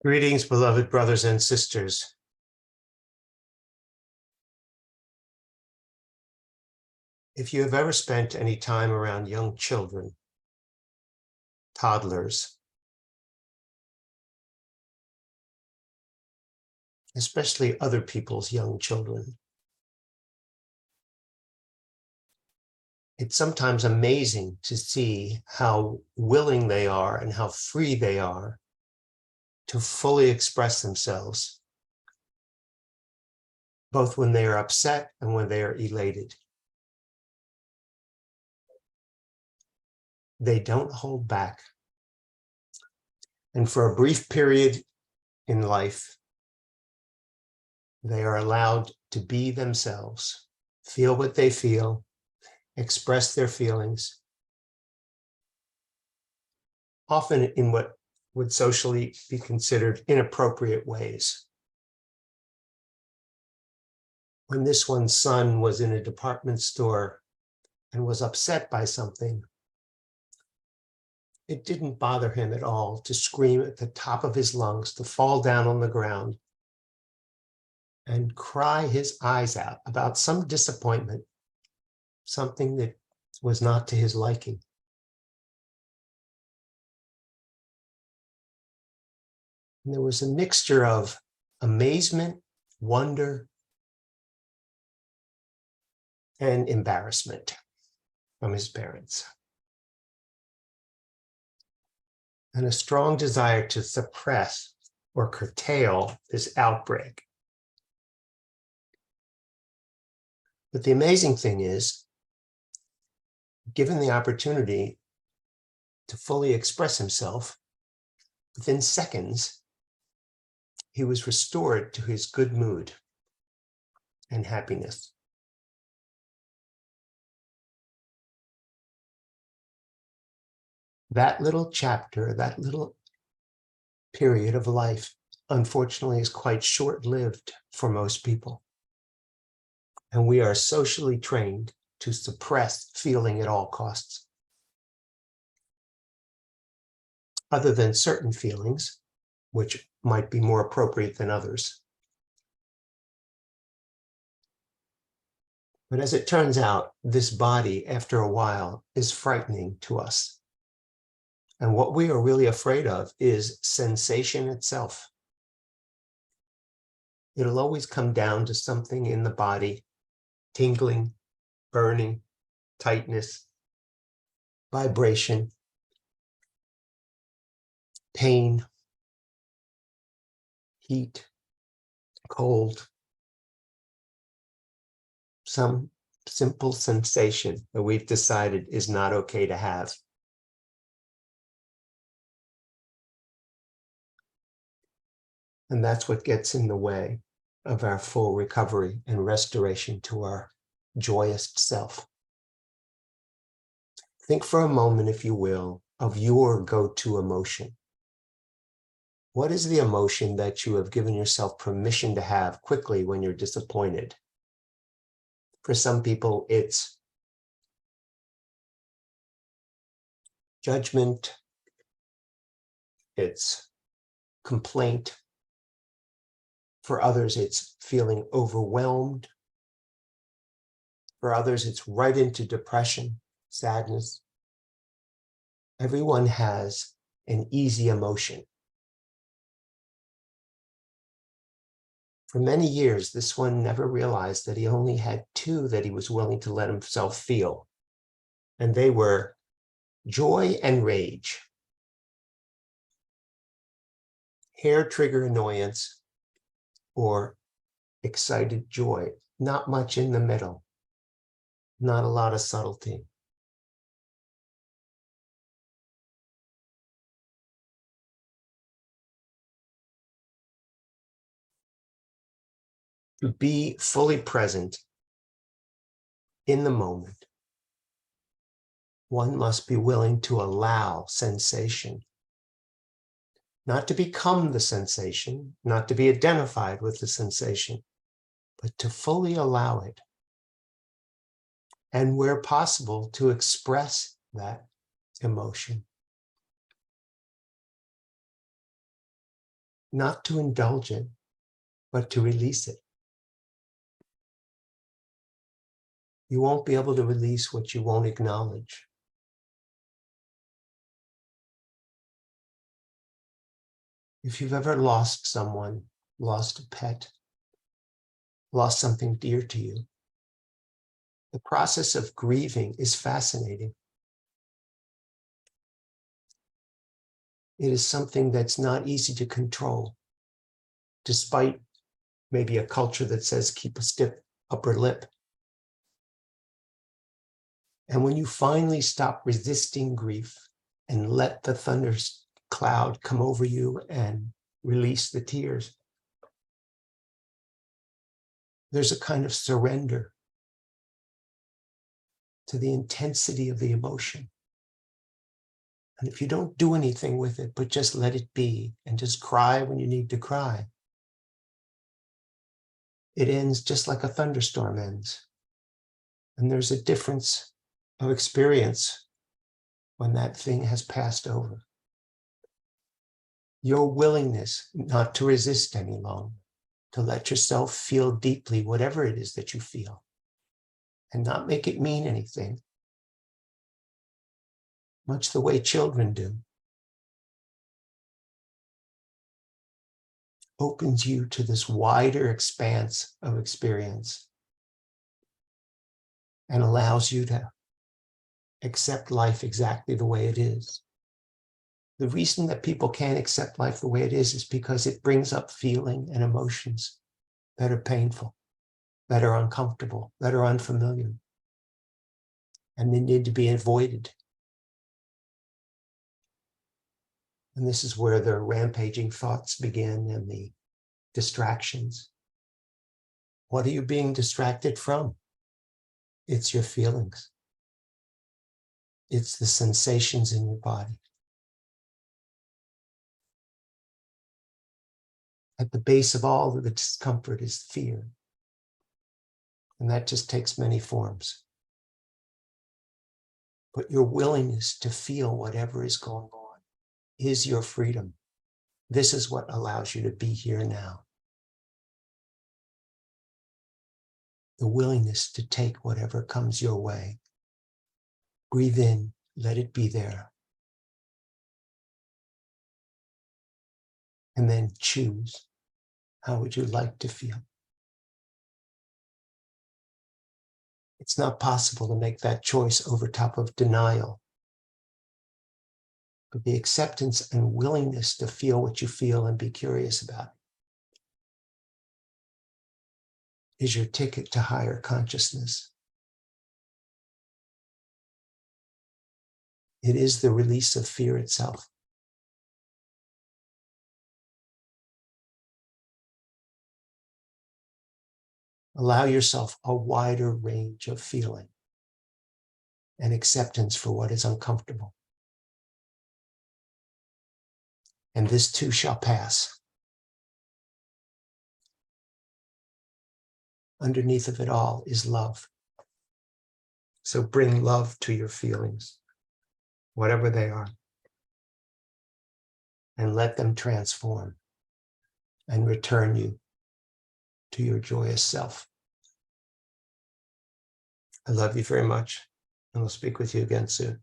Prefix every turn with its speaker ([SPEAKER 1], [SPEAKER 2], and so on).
[SPEAKER 1] Greetings, beloved brothers and sisters. If you have ever spent any time around young children, toddlers, especially other people's young children, it's sometimes amazing to see how willing they are and how free they are to fully express themselves, both when they are upset and when they are elated. They don't hold back. And for a brief period in life, they are allowed to be themselves, feel what they feel, express their feelings, often in what would socially be considered inappropriate ways. When this one's son was in a department store and was upset by something, it didn't bother him at all to scream at the top of his lungs, to fall down on the ground and cry his eyes out about some disappointment, something that was not to his liking. And there was a mixture of amazement, wonder, and embarrassment from his parents, and a strong desire to suppress or curtail this outbreak. But the amazing thing is, given the opportunity to fully express himself, within seconds, he was restored to his good mood and happiness. That little chapter, that little period of life, unfortunately, is quite short-lived for most people. And we are socially trained to suppress feeling at all costs. Other than certain feelings, which might be more appropriate than others. But as it turns out, this body, after a while, is frightening to us. And what we are really afraid of is sensation itself. It'll always come down to something in the body, tingling, burning, tightness, vibration, pain, heat, cold, some simple sensation that we've decided is not okay to have. And that's what gets in the way of our full recovery and restoration to our joyous self. Think for a moment, if you will, of your go-to emotion. What is the emotion that you have given yourself permission to have quickly when you're disappointed? For some people, it's judgment, it's complaint. For others, it's feeling overwhelmed. For others, it's right into depression, sadness. Everyone has an easy emotion. For many years, this one never realized that he only had two that he was willing to let himself feel. And they were joy and rage. Hair trigger annoyance or excited joy. Not much in the middle. Not a lot of subtlety. To be fully present in the moment, one must be willing to allow sensation. Not to become the sensation, not to be identified with the sensation, but to fully allow it. And where possible, to express that emotion. not to indulge it, but to release it. You won't be able to release what you won't acknowledge. If you've ever lost someone, lost a pet, lost something dear to you, the process of grieving is fascinating. It is something that's not easy to control, despite maybe a culture that says keep a stiff upper lip. And when you finally stop resisting grief and let the thundercloud come over you and release the tears, there's a kind of surrender to the intensity of the emotion. And if you don't do anything with it, but just let it be and just cry when you need to cry, it ends just like a thunderstorm ends. And there's a difference of experience when that thing has passed over. Your willingness not to resist any longer, to let yourself feel deeply whatever it is that you feel, and not make it mean anything, much the way children do, opens you to this wider expanse of experience and allows you to accept life exactly the way it is. The reason that people can't accept life the way it is because it brings up feeling and emotions that are painful, that are uncomfortable, that are unfamiliar, and they need to be avoided. And this is where the rampaging thoughts begin and the distractions. What are you being distracted from? It's your feelings. It's the sensations in your body. At the base of all of the discomfort is fear. And that just takes many forms. But your willingness to feel whatever is going on is your freedom. This is what allows you to be here now. The willingness to take whatever comes your way. Breathe in, let it be there. And then choose. How would you like to feel? It's not possible to make that choice over top of denial. But the acceptance and willingness to feel what you feel and be curious about it is your ticket to higher consciousness. It is the release of fear itself. Allow yourself a wider range of feeling and acceptance for what is uncomfortable. And this too shall pass. Underneath of it all is love. So bring love to your feelings, whatever they are, and let them transform and return you to your joyous self. I love you very much, and we'll speak with you again soon.